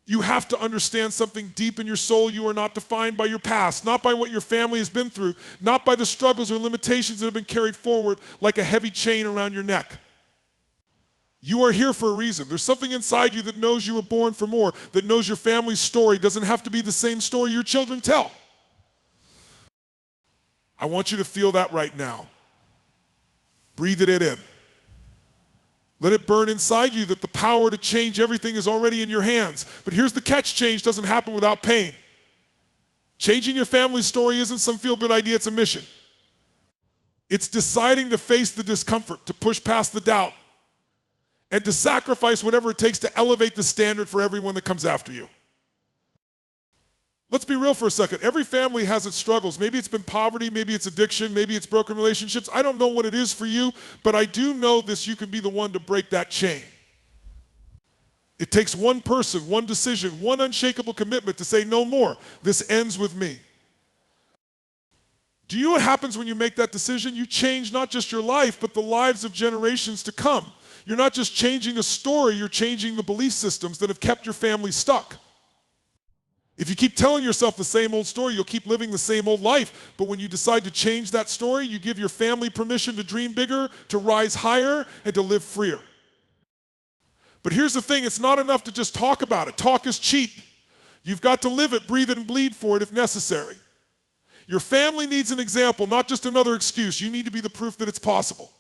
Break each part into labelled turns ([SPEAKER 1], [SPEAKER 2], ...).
[SPEAKER 1] You have to understand something deep in your soul. You are not defined by your past, not by what your family has been through, not by the struggles or limitations that have been carried forward like a heavy chain around your neck. You are here for a reason. There's something inside you that knows you were born for more, that knows your family's story doesn't have to be the same story your children tell. I want you to feel that right now. Breathe it in. Let it burn inside you that the power to change everything is already in your hands. But here's the catch: change doesn't happen without pain. Changing your family's story isn't some feel-good idea, it's a mission. It's deciding to face the discomfort, to push past the doubt, and to sacrifice whatever it takes to elevate the standard for everyone that comes after you. Let's be real for a second. Every family has its struggles. Maybe it's been poverty, maybe it's addiction, maybe it's broken relationships. I don't know what it is for you, but I do know this: you can be the one to break that chain. It takes one person, one decision, one unshakable commitment to say no more. This ends with me. Do you know what happens when you make that decision? You change not just your life, but the lives of generations to come. You're not just changing a story, you're changing the belief systems that have kept your family stuck. If you keep telling yourself the same old story, you'll keep living the same old life. But when you decide to change that story, you give your family permission to dream bigger, to rise higher, and to live freer. But here's the thing: it's not enough to just talk about it. Talk is cheap. You've got to live it, breathe it, and bleed for it if necessary. Your family needs an example, not just another excuse. You need to be the proof that it's possible.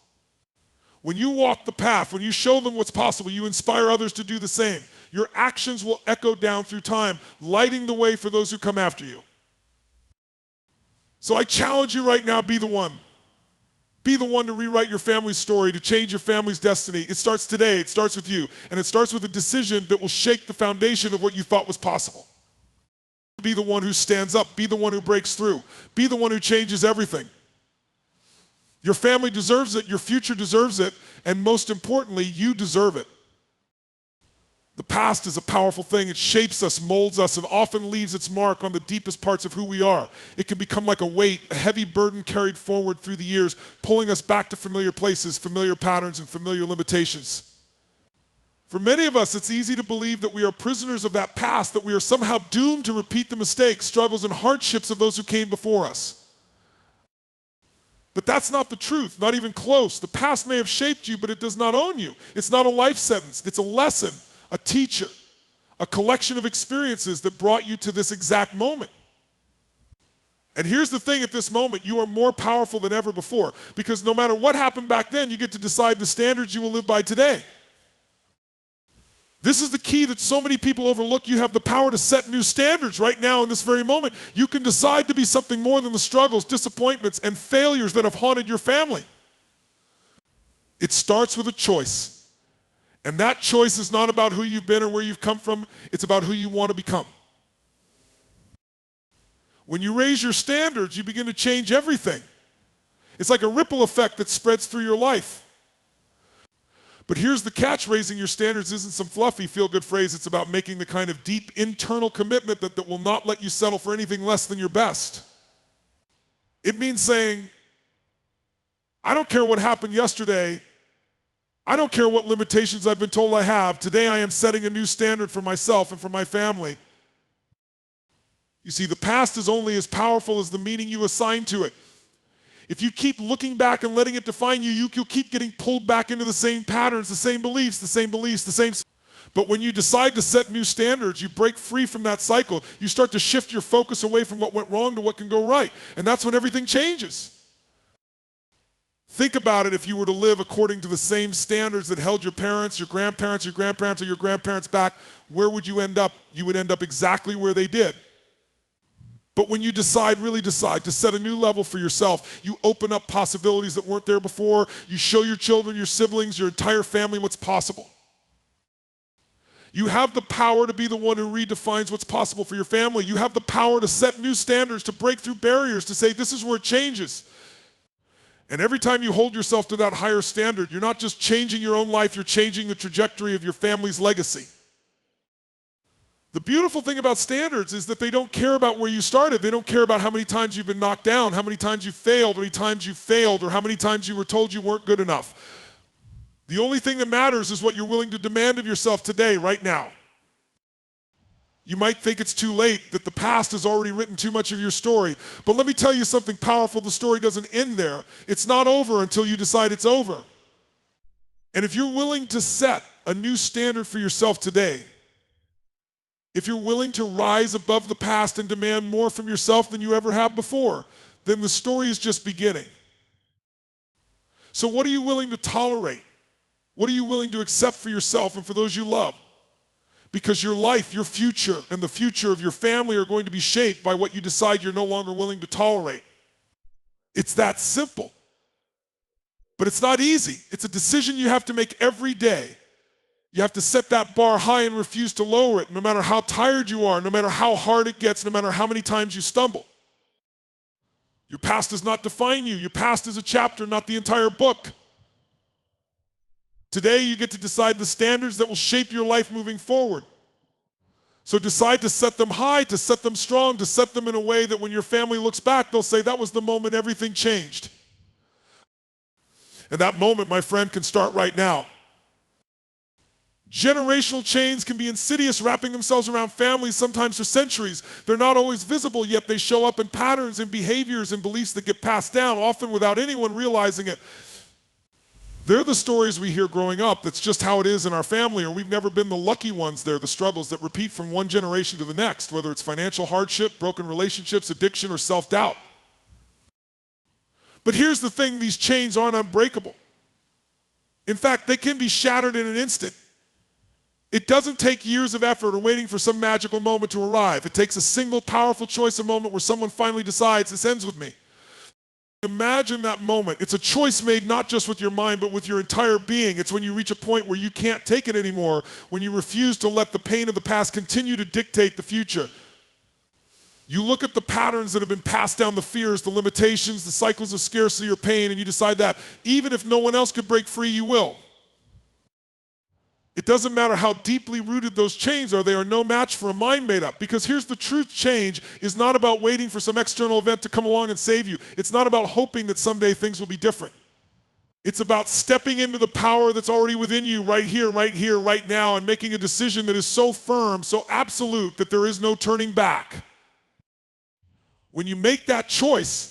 [SPEAKER 1] When you walk the path, when you show them what's possible, you inspire others to do the same. Your actions will echo down through time, lighting the way for those who come after you. So I challenge you right now: be the one. Be the one to rewrite your family's story, to change your family's destiny. It starts today. It starts with you. And it starts with a decision that will shake the foundation of what you thought was possible. Be the one who stands up. Be the one who breaks through. Be the one who changes everything. Your family deserves it. Your future deserves it. And most importantly, you deserve it. The past is a powerful thing. It shapes us, molds us, and often leaves its mark on the deepest parts of who we are. It can become like a weight, a heavy burden carried forward through the years, pulling us back to familiar places, familiar patterns, and familiar limitations. For many of us, it's easy to believe that we are prisoners of that past, that we are somehow doomed to repeat the mistakes, struggles, and hardships of those who came before us. But that's not the truth, not even close. The past may have shaped you, but it does not own you. It's not a life sentence. It's a lesson, a teacher, a collection of experiences that brought you to this exact moment. And here's the thing: at this moment, you are more powerful than ever before, because no matter what happened back then, you get to decide the standards you will live by today. This is the key that so many people overlook. You have the power to set new standards right now in this very moment. You can decide to be something more than the struggles, disappointments, and failures that have haunted your family. It starts with a choice. And that choice is not about who you've been or where you've come from. It's about who you want to become. When you raise your standards, you begin to change everything. It's like a ripple effect that spreads through your life. But here's the catch: raising your standards isn't some fluffy feel-good phrase. It's about making the kind of deep internal commitment that will not let you settle for anything less than your best. It means saying, I don't care what happened yesterday. I don't care what limitations I've been told I have. Today I am setting a new standard for myself and for my family. You see, the past is only as powerful as the meaning you assign to it. If you keep looking back and letting it define you, you'll keep getting pulled back into the same patterns, the same beliefs, the same beliefs, the same. But when you decide to set new standards, you break free from that cycle. You start to shift your focus away from what went wrong to what can go right. And that's when everything changes. Think about it: if you were to live according to the same standards that held your parents, your grandparents, or your grandparents back, where would you end up? You would end up exactly where they did. But when you really decide to set a new level for yourself, you open up possibilities that weren't there before. You show your children, your siblings, your entire family what's possible. You have the power to be the one who redefines what's possible for your family. You have the power to set new standards, to break through barriers, to say this is where it changes. And every time you hold yourself to that higher standard, you're not just changing your own life, you're changing the trajectory of your family's legacy. The beautiful thing about standards is that they don't care about where you started. They don't care about how many times you've been knocked down, how many times you failed, or how many times you were told you weren't good enough. The only thing that matters is what you're willing to demand of yourself today, right now. You might think it's too late, that the past has already written too much of your story. But let me tell you something powerful. The story doesn't end there. It's not over until you decide it's over. And if you're willing to set a new standard for yourself today, if you're willing to rise above the past and demand more from yourself than you ever have before, then the story is just beginning. So what are you willing to tolerate? What are you willing to accept for yourself and for those you love? Because your life, your future, and the future of your family are going to be shaped by what you decide you're no longer willing to tolerate. It's that simple. But it's not easy. It's a decision you have to make every day. You have to set that bar high and refuse to lower it, no matter how tired you are, no matter how hard it gets, no matter how many times you stumble. Your past does not define you. Your past is a chapter, not the entire book. Today, you get to decide the standards that will shape your life moving forward. So decide to set them high, to set them strong, to set them in a way that when your family looks back, they'll say, that was the moment everything changed. And that moment, my friend, can start right now. Generational chains can be insidious, wrapping themselves around families sometimes for centuries. They're not always visible, yet they show up in patterns and behaviors and beliefs that get passed down, often without anyone realizing it. They're the stories we hear growing up. That's just how it is in our family, or we've never been the lucky ones. They're the struggles that repeat from one generation to the next, whether it's financial hardship, broken relationships, addiction, or self-doubt. But here's the thing, these chains aren't unbreakable. In fact, they can be shattered in an instant. It doesn't take years of effort or waiting for some magical moment to arrive. It takes a single powerful choice, a moment where someone finally decides, this ends with me. Imagine that moment. It's a choice made not just with your mind, but with your entire being. It's when you reach a point where you can't take it anymore, when you refuse to let the pain of the past continue to dictate the future. You look at the patterns that have been passed down, the fears, the limitations, the cycles of scarcity or pain, and you decide that even if no one else could break free, you will. It doesn't matter how deeply rooted those chains are, they are no match for a mind made up. Because here's the truth, change is not about waiting for some external event to come along and save you. It's not about hoping that someday things will be different. It's about stepping into the power that's already within you right here, right now, and making a decision that is so firm, so absolute, that there is no turning back. When you make that choice,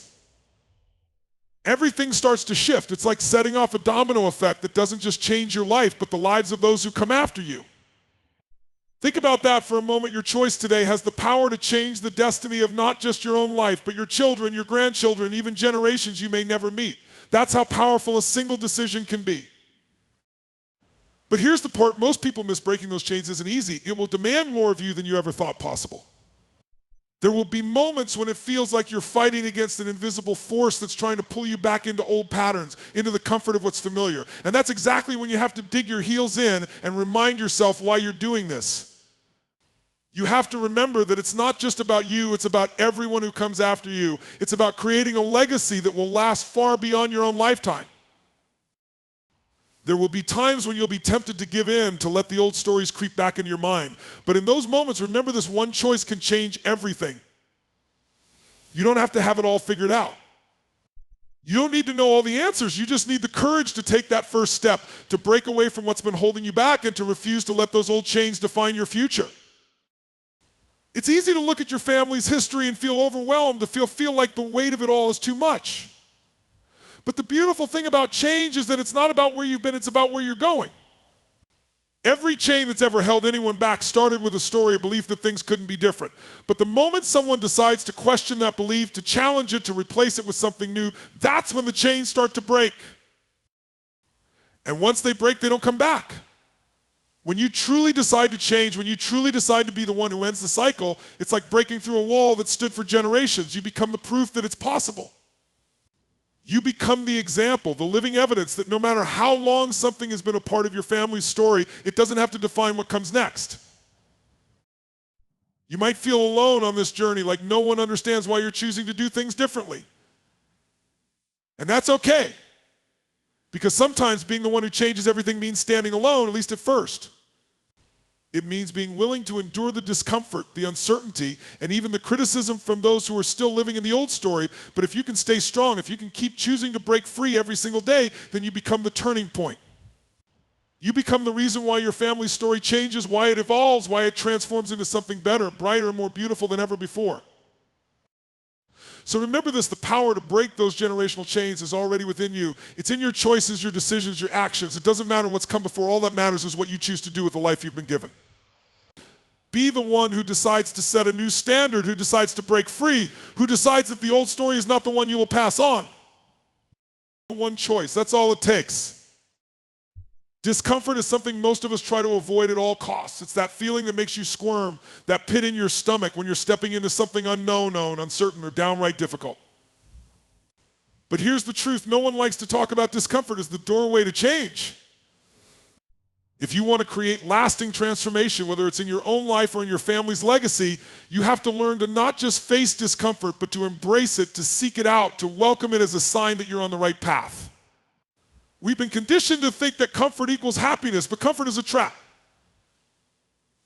[SPEAKER 1] everything starts to shift. It's like setting off a domino effect that doesn't just change your life, but the lives of those who come after you. Think about that for a moment. Your choice today has the power to change the destiny of not just your own life, but your children, your grandchildren, even generations you may never meet. That's how powerful a single decision can be. But here's the part most people miss: breaking those chains isn't easy. It will demand more of you than you ever thought possible. There will be moments when it feels like you're fighting against an invisible force that's trying to pull you back into old patterns, into the comfort of what's familiar. And that's exactly when you have to dig your heels in and remind yourself why you're doing this. You have to remember that it's not just about you, it's about everyone who comes after you. It's about creating a legacy that will last far beyond your own lifetime. There will be times when you'll be tempted to give in, to let the old stories creep back into your mind. But in those moments, remember, this one choice can change everything. You don't have to have it all figured out. You don't need to know all the answers. You just need the courage to take that first step, to break away from what's been holding you back and to refuse to let those old chains define your future. It's easy to look at your family's history and feel overwhelmed, to feel like the weight of it all is too much. But the beautiful thing about change is that it's not about where you've been, it's about where you're going. Every chain that's ever held anyone back started with a story, a belief that things couldn't be different. But the moment someone decides to question that belief, to challenge it, to replace it with something new, that's when the chains start to break. And once they break, they don't come back. When you truly decide to change, when you truly decide to be the one who ends the cycle, it's like breaking through a wall that stood for generations. You become the proof that it's possible. You become the example, the living evidence that no matter how long something has been a part of your family's story, it doesn't have to define what comes next. You might feel alone on this journey, like no one understands why you're choosing to do things differently. And that's okay. Because sometimes being the one who changes everything means standing alone, at least at first. It means being willing to endure the discomfort, the uncertainty, and even the criticism from those who are still living in the old story. But if you can stay strong, if you can keep choosing to break free every single day, then you become the turning point. You become the reason why your family story changes, why it evolves, why it transforms into something better, brighter, and more beautiful than ever before. So remember this, the power to break those generational chains is already within you. It's in your choices, your decisions, your actions. It doesn't matter what's come before. All that matters is what you choose to do with the life you've been given. Be the one who decides to set a new standard, who decides to break free, who decides that the old story is not the one you will pass on. One choice, that's all it takes. Discomfort is something most of us try to avoid at all costs. It's that feeling that makes you squirm, that pit in your stomach when you're stepping into something unknown, uncertain, or downright difficult. But here's the truth, no one likes to talk about discomfort as the doorway to change. If you want to create lasting transformation, whether it's in your own life or in your family's legacy, you have to learn to not just face discomfort, but to embrace it, to seek it out, to welcome it as a sign that you're on the right path. We've been conditioned to think that comfort equals happiness, but comfort is a trap.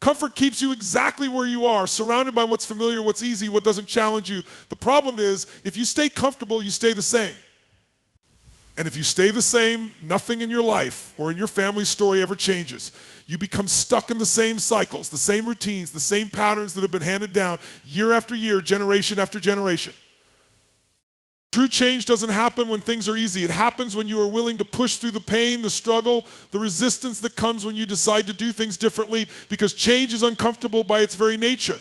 [SPEAKER 1] Comfort keeps you exactly where you are, surrounded by what's familiar, what's easy, what doesn't challenge you. The problem is, if you stay comfortable, you stay the same. And if you stay the same, nothing in your life or in your family's story ever changes. You become stuck in the same cycles, the same routines, the same patterns that have been handed down year after year, generation after generation. True change doesn't happen when things are easy. It happens when you are willing to push through the pain, the struggle, the resistance that comes when you decide to do things differently, because change is uncomfortable by its very nature.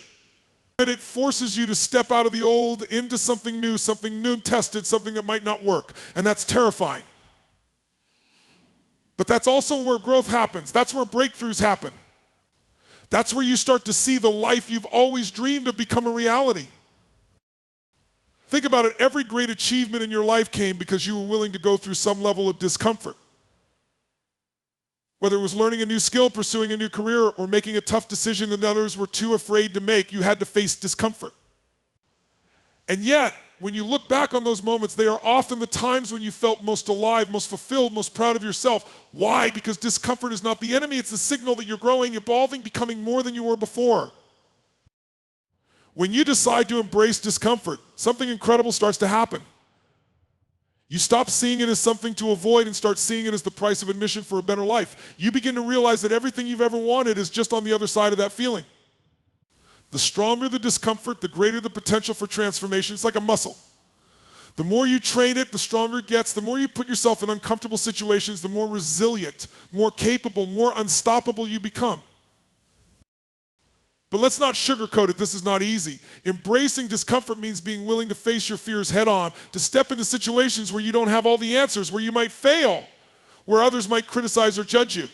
[SPEAKER 1] It forces you to step out of the old into something new tested, something that might not work. And that's terrifying. But that's also where growth happens. That's where breakthroughs happen. That's where you start to see the life you've always dreamed of become a reality. Think about it, every great achievement in your life came because you were willing to go through some level of discomfort. Whether it was learning a new skill, pursuing a new career, or making a tough decision that others were too afraid to make, you had to face discomfort. And yet, when you look back on those moments, they are often the times when you felt most alive, most fulfilled, most proud of yourself. Why? Because discomfort is not the enemy, it's the signal that you're growing, evolving, becoming more than you were before. When you decide to embrace discomfort, something incredible starts to happen. You stop seeing it as something to avoid and start seeing it as the price of admission for a better life. You begin to realize that everything you've ever wanted is just on the other side of that feeling. The stronger the discomfort, the greater the potential for transformation. It's like a muscle. The more you train it, the stronger it gets. The more you put yourself in uncomfortable situations, the more resilient, more capable, more unstoppable you become. But let's not sugarcoat it, this is not easy. Embracing discomfort means being willing to face your fears head on, to step into situations where you don't have all the answers, where you might fail, where others might criticize or judge you.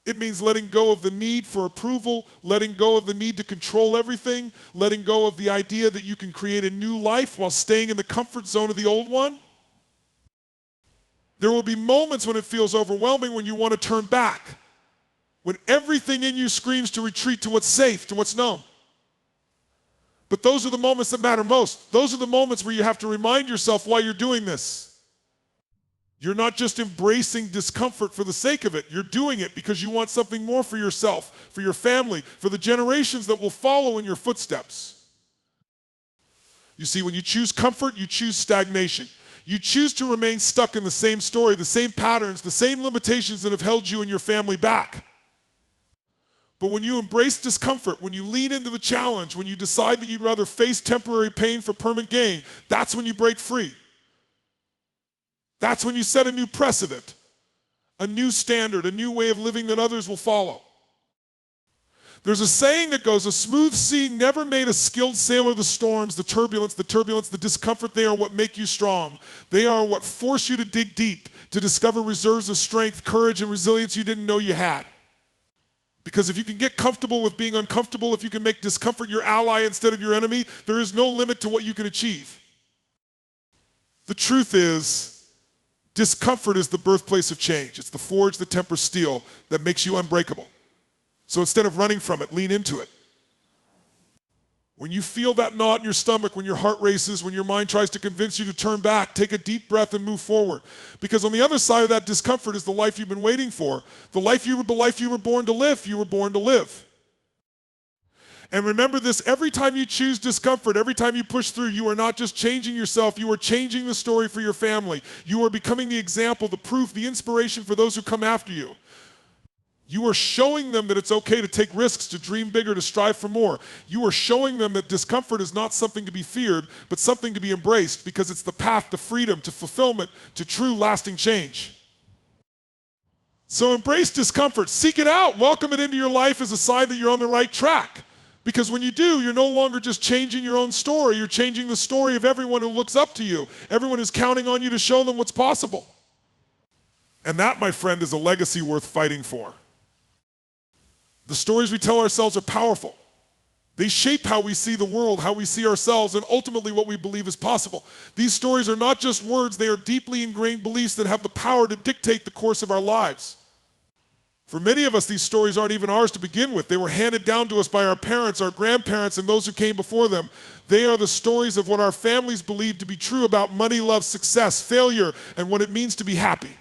[SPEAKER 1] It means letting go of the need for approval, letting go of the need to control everything, letting go of the idea that you can create a new life while staying in the comfort zone of the old one. There will be moments when it feels overwhelming, when you want to turn back, when everything in you screams to retreat to what's safe, to what's known. But those are the moments that matter most. Those are the moments where you have to remind yourself why you're doing this. You're not just embracing discomfort for the sake of it. You're doing it because you want something more for yourself, for your family, for the generations that will follow in your footsteps. You see, when you choose comfort, you choose stagnation. You choose to remain stuck in the same story, the same patterns, the same limitations that have held you and your family back. But when you embrace discomfort, when you lean into the challenge, when you decide that you'd rather face temporary pain for permanent gain, that's when you break free. That's when you set a new precedent, a new standard, a new way of living that others will follow. There's a saying that goes, a smooth sea never made a skilled sailor. The storms, the turbulence, the discomfort, they are what make you strong. They are what force you to dig deep, to discover reserves of strength, courage, and resilience you didn't know you had. Because if you can get comfortable with being uncomfortable, if you can make discomfort your ally instead of your enemy, there is no limit to what you can achieve. The truth is, discomfort is the birthplace of change. It's the forge that tempers steel that makes you unbreakable. So instead of running from it, lean into it. When you feel that knot in your stomach, when your heart races, when your mind tries to convince you to turn back, take a deep breath and move forward. Because on the other side of that discomfort is the life you've been waiting for, the life you were born to live, you were born to live. And remember this, every time you choose discomfort, every time you push through, you are not just changing yourself, you are changing the story for your family. You are becoming the example, the proof, the inspiration for those who come after you. You are showing them that it's okay to take risks, to dream bigger, to strive for more. You are showing them that discomfort is not something to be feared, but something to be embraced, because it's the path to freedom, to fulfillment, to true lasting change. So embrace discomfort, seek it out, welcome it into your life as a sign that you're on the right track. Because when you do, you're no longer just changing your own story, you're changing the story of everyone who looks up to you. Everyone is counting on you to show them what's possible. And that, my friend, is a legacy worth fighting for. The stories we tell ourselves are powerful. They shape how we see the world, how we see ourselves, and ultimately what we believe is possible. These stories are not just words, they are deeply ingrained beliefs that have the power to dictate the course of our lives. For many of us, these stories aren't even ours to begin with. They were handed down to us by our parents, our grandparents, and those who came before them. They are the stories of what our families believe to be true about money, love, success, failure, and what it means to be happy.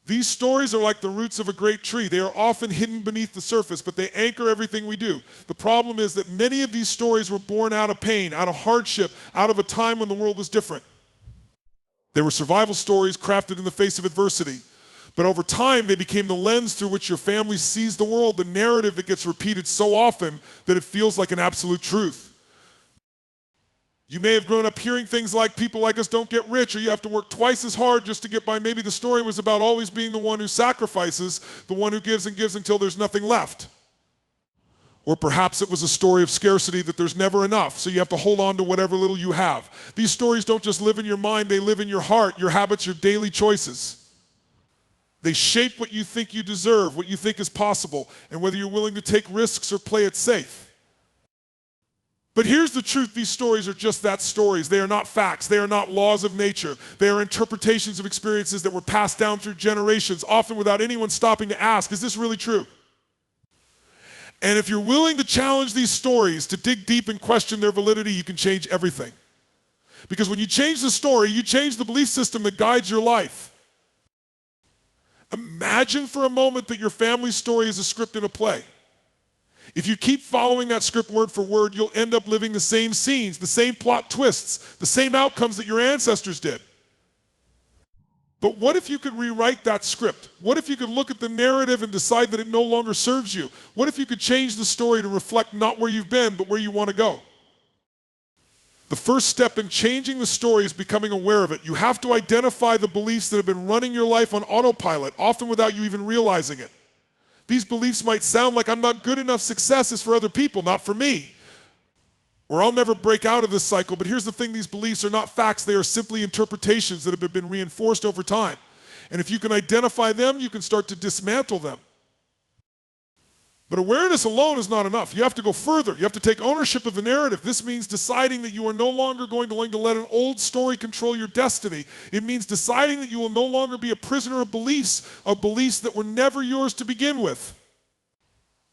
[SPEAKER 1] These stories are like the roots of a great tree. They are often hidden beneath the surface, but they anchor everything we do. The problem is that many of these stories were born out of pain, out of hardship, out of a time when the world was different. They were survival stories crafted in the face of adversity. But over time, they became the lens through which your family sees the world, the narrative that gets repeated so often that it feels like an absolute truth. You may have grown up hearing things like, people like us don't get rich, or you have to work twice as hard just to get by. Maybe the story was about always being the one who sacrifices, the one who gives and gives until there's nothing left. Or perhaps it was a story of scarcity, that there's never enough, so you have to hold on to whatever little you have. These stories don't just live in your mind, they live in your heart, your habits, your daily choices. They shape what you think you deserve, what you think is possible, and whether you're willing to take risks or play it safe. But here's the truth, these stories are just that, stories. They are not facts, they are not laws of nature. They are interpretations of experiences that were passed down through generations, often without anyone stopping to ask, is this really true? And if you're willing to challenge these stories, to dig deep and question their validity, you can change everything. Because when you change the story, you change the belief system that guides your life. Imagine for a moment that your family's story is a script in a play. If you keep following that script word for word, you'll end up living the same scenes, the same plot twists, the same outcomes that your ancestors did. But what if you could rewrite that script? What if you could look at the narrative and decide that it no longer serves you? What if you could change the story to reflect not where you've been, but where you want to go? The first step in changing the story is becoming aware of it. You have to identify the beliefs that have been running your life on autopilot, often without you even realizing it. These beliefs might sound like, I'm not good enough, success is for other people, not for me. Or I'll never break out of this cycle. But here's the thing, these beliefs are not facts, they are simply interpretations that have been reinforced over time. And if you can identify them, you can start to dismantle them. But awareness alone is not enough. You have to go further. You have to take ownership of the narrative. This means deciding that you are no longer going to let an old story control your destiny. It means deciding that you will no longer be a prisoner of beliefs that were never yours to begin with.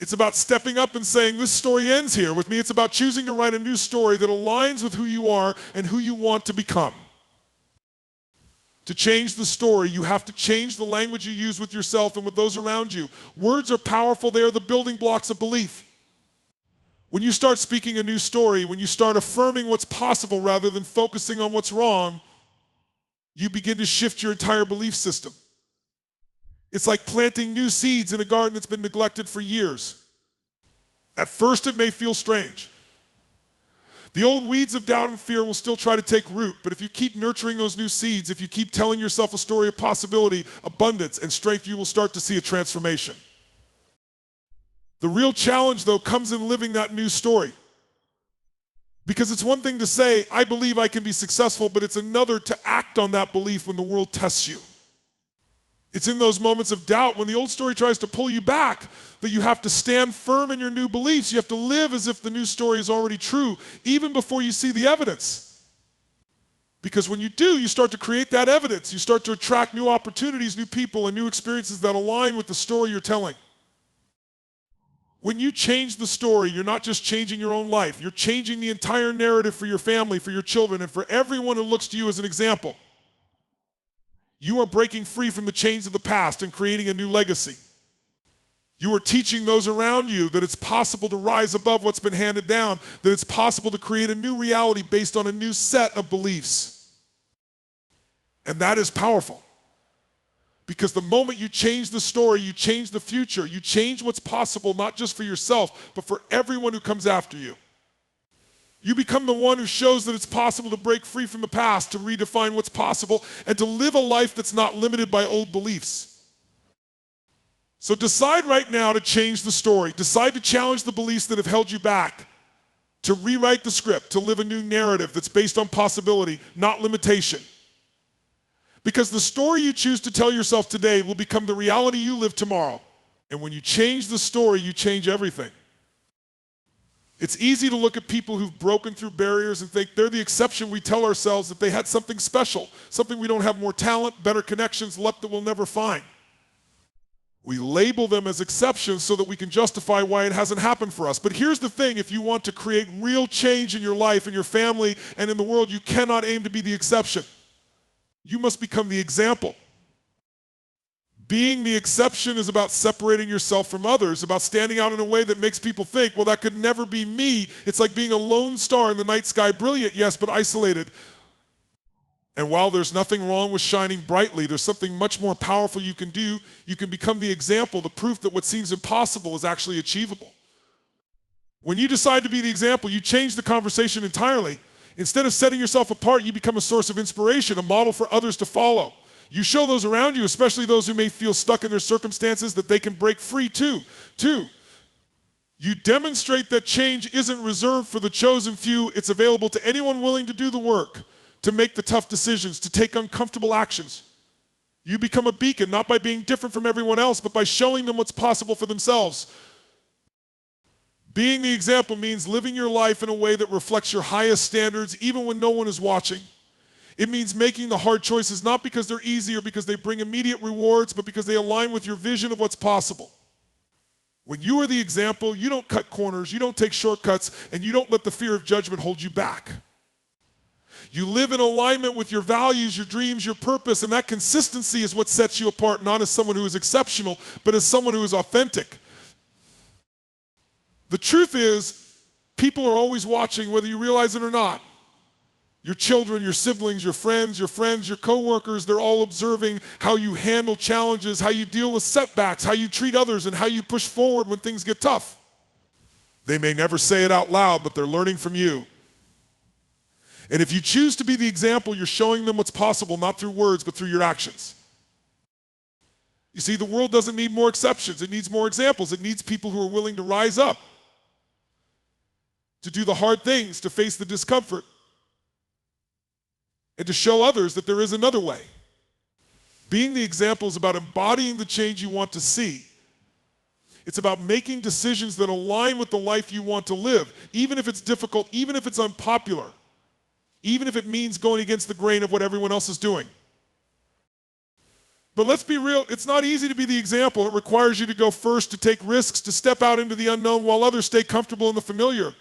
[SPEAKER 1] It's about stepping up and saying, this story ends here with me. It's about choosing to write a new story that aligns with who you are and who you want to become. To change the story, you have to change the language you use with yourself and with those around you. Words are powerful. They are the building blocks of belief. When you start speaking a new story, when you start affirming what's possible rather than focusing on what's wrong, you begin to shift your entire belief system. It's like planting new seeds in a garden that's been neglected for years. At first, it may feel strange. The old weeds of doubt and fear will still try to take root, but if you keep nurturing those new seeds, if you keep telling yourself a story of possibility, abundance, and strength, you will start to see a transformation. The real challenge, though, comes in living that new story. Because it's one thing to say, I believe I can be successful, but it's another to act on that belief when the world tests you. It's in those moments of doubt when the old story tries to pull you back that you have to stand firm in your new beliefs. You have to live as if the new story is already true, even before you see the evidence. Because when you do, you start to create that evidence. You start to attract new opportunities, new people, and new experiences that align with the story you're telling. When you change the story, you're not just changing your own life. You're changing the entire narrative for your family, for your children, and for everyone who looks to you as an example. You are breaking free from the chains of the past and creating a new legacy. You are teaching those around you that it's possible to rise above what's been handed down, that it's possible to create a new reality based on a new set of beliefs. And that is powerful. Because the moment you change the story, you change the future, you change what's possible, not just for yourself, but for everyone who comes after you. You become the one who shows that it's possible to break free from the past, to redefine what's possible, and to live a life that's not limited by old beliefs. So decide right now to change the story. Decide to challenge the beliefs that have held you back, to rewrite the script, to live a new narrative that's based on possibility, not limitation. Because the story you choose to tell yourself today will become the reality you live tomorrow. And when you change the story, you change everything. It's easy to look at people who've broken through barriers and think they're the exception. We tell ourselves that they had something special, something we don't have, more talent, better connections, luck that we'll never find. We label them as exceptions so that we can justify why it hasn't happened for us. But here's the thing, if you want to create real change in your life, in your family, and in the world, you cannot aim to be the exception. You must become the example. Being the exception is about separating yourself from others, about standing out in a way that makes people think, well, that could never be me. It's like being a lone star in the night sky, brilliant, yes, but isolated. And while there's nothing wrong with shining brightly, there's something much more powerful you can do. You can become the example, the proof that what seems impossible is actually achievable. When you decide to be the example, you change the conversation entirely. Instead of setting yourself apart, you become a source of inspiration, a model for others to follow. You show those around you, especially those who may feel stuck in their circumstances, that they can break free too. You demonstrate that change isn't reserved for the chosen few. It's available to anyone willing to do the work, to make the tough decisions, to take uncomfortable actions. You become a beacon, not by being different from everyone else, but by showing them what's possible for themselves. Being the example means living your life in a way that reflects your highest standards, even when no one is watching. It means making the hard choices not because they're easy or because they bring immediate rewards, but because they align with your vision of what's possible. When you are the example, you don't cut corners, you don't take shortcuts, and you don't let the fear of judgment hold you back. You live in alignment with your values, your dreams, your purpose, and that consistency is what sets you apart, not as someone who is exceptional, but as someone who is authentic. The truth is, people are always watching, whether you realize it or not. Your children, your siblings, your friends, your coworkers, they're all observing how you handle challenges, how you deal with setbacks, how you treat others, and how you push forward when things get tough. They may never say it out loud, but they're learning from you. And if you choose to be the example, you're showing them what's possible, not through words, but through your actions. You see, the world doesn't need more exceptions. It needs more examples. It needs people who are willing to rise up, to do the hard things, to face the discomfort, and to show others that there is another way. Being the example is about embodying the change you want to see. It's about making decisions that align with the life you want to live, even if it's difficult, even if it's unpopular, even if it means going against the grain of what everyone else is doing. But let's be real, it's not easy to be the example. It requires you to go first, to take risks, to step out into the unknown while others stay comfortable in the familiar.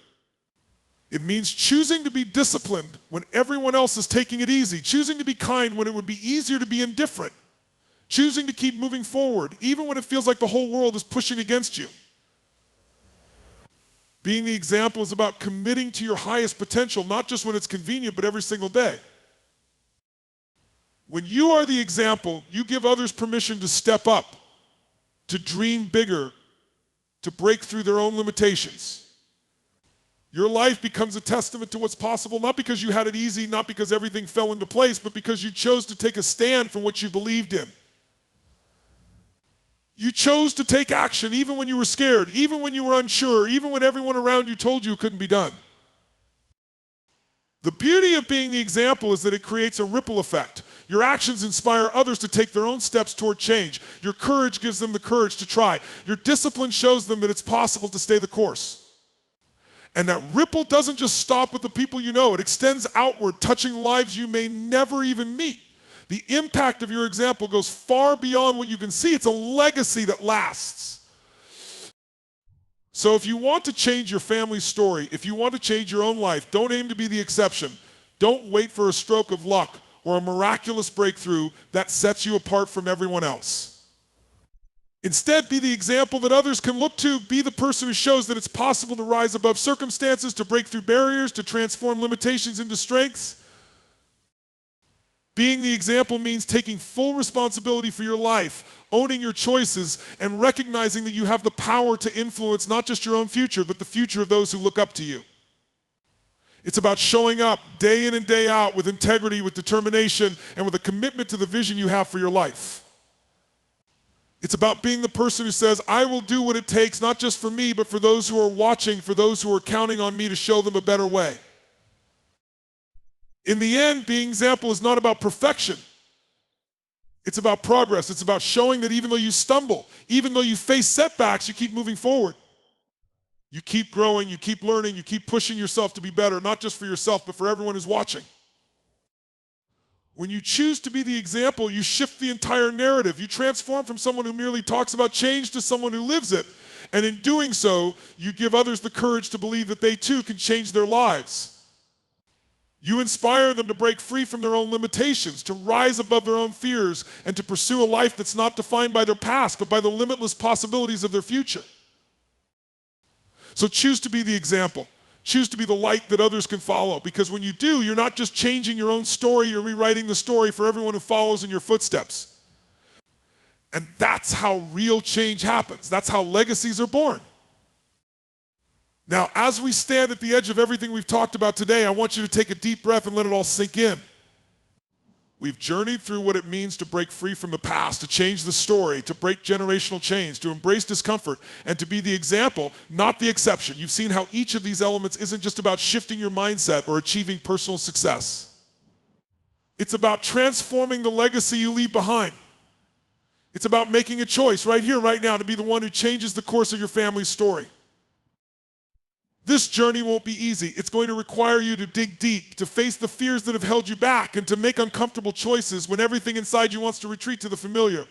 [SPEAKER 1] It means choosing to be disciplined when everyone else is taking it easy, choosing to be kind when it would be easier to be indifferent, choosing to keep moving forward, even when it feels like the whole world is pushing against you. Being the example is about committing to your highest potential, not just when it's convenient, but every single day. When you are the example, you give others permission to step up, to dream bigger, to break through their own limitations. Your life becomes a testament to what's possible, not because you had it easy, not because everything fell into place, but because you chose to take a stand for what you believed in. You chose to take action even when you were scared, even when you were unsure, even when everyone around you told you it couldn't be done. The beauty of being the example is that it creates a ripple effect. Your actions inspire others to take their own steps toward change. Your courage gives them the courage to try. Your discipline shows them that it's possible to stay the course. And that ripple doesn't just stop with the people you know. It extends outward, touching lives you may never even meet. The impact of your example goes far beyond what you can see. It's a legacy that lasts. So if you want to change your family's story, if you want to change your own life, don't aim to be the exception. Don't wait for a stroke of luck or a miraculous breakthrough that sets you apart from everyone else. Instead, be the example that others can look to. Be the person who shows that it's possible to rise above circumstances, to break through barriers, to transform limitations into strengths. Being the example means taking full responsibility for your life, owning your choices, and recognizing that you have the power to influence not just your own future, but the future of those who look up to you. It's about showing up day in and day out with integrity, with determination, and with a commitment to the vision you have for your life. It's about being the person who says, I will do what it takes, not just for me, but for those who are watching, for those who are counting on me to show them a better way. In the end, being example is not about perfection. It's about progress. It's about showing that even though you stumble, even though you face setbacks, you keep moving forward. You keep growing, you keep learning, you keep pushing yourself to be better, not just for yourself, but for everyone who's watching. When you choose to be the example, you shift the entire narrative. You transform from someone who merely talks about change to someone who lives it. And in doing so, you give others the courage to believe that they too can change their lives. You inspire them to break free from their own limitations, to rise above their own fears, and to pursue a life that's not defined by their past, but by the limitless possibilities of their future. So choose to be the example. Choose to be the light that others can follow, because when you do, you're not just changing your own story, you're rewriting the story for everyone who follows in your footsteps. And that's how real change happens. That's how legacies are born. Now, as we stand at the edge of everything we've talked about today, I want you to take a deep breath and let it all sink in. We've journeyed through what it means to break free from the past, to change the story, to break generational chains, to embrace discomfort, and to be the example, not the exception. You've seen how each of these elements isn't just about shifting your mindset or achieving personal success. It's about transforming the legacy you leave behind. It's about making a choice right here, right now, to be the one who changes the course of your family's story. This journey won't be easy. It's going to require you to dig deep, to face the fears that have held you back, and to make uncomfortable choices when everything inside you wants to retreat to the familiar.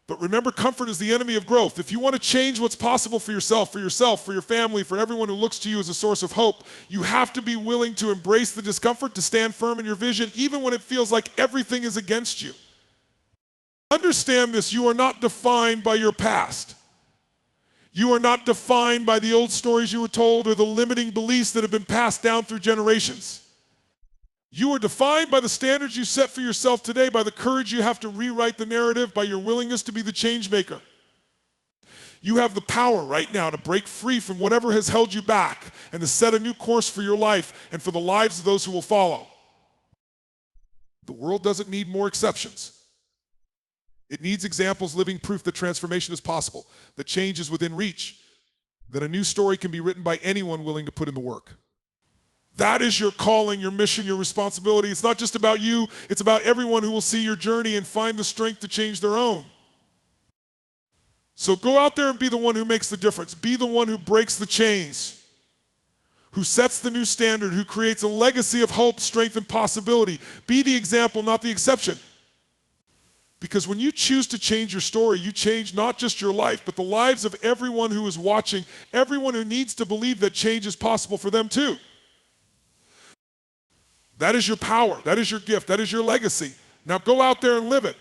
[SPEAKER 1] But remember, comfort is the enemy of growth. If you want to change what's possible for yourself, for your family, for everyone who looks to you as a source of hope, you have to be willing to embrace the discomfort, to stand firm in your vision, even when it feels like everything is against you. Understand this, you are not defined by your past. You are not defined by the old stories you were told or the limiting beliefs that have been passed down through generations. You are defined by the standards you set for yourself today, by the courage you have to rewrite the narrative, by your willingness to be the change maker. You have the power right now to break free from whatever has held you back and to set a new course for your life and for the lives of those who will follow. The world doesn't need more exceptions. It needs examples, living proof that transformation is possible, that change is within reach, that a new story can be written by anyone willing to put in the work. That is your calling, your mission, your responsibility. It's not just about you, it's about everyone who will see your journey and find the strength to change their own. So go out there and be the one who makes the difference. Be the one who breaks the chains, who sets the new standard, who creates a legacy of hope, strength, and possibility. Be the example, not the exception. Because when you choose to change your story, you change not just your life, but the lives of everyone who is watching, everyone who needs to believe that change is possible for them too. That is your power, that is your gift, that is your legacy. Now go out there and live it.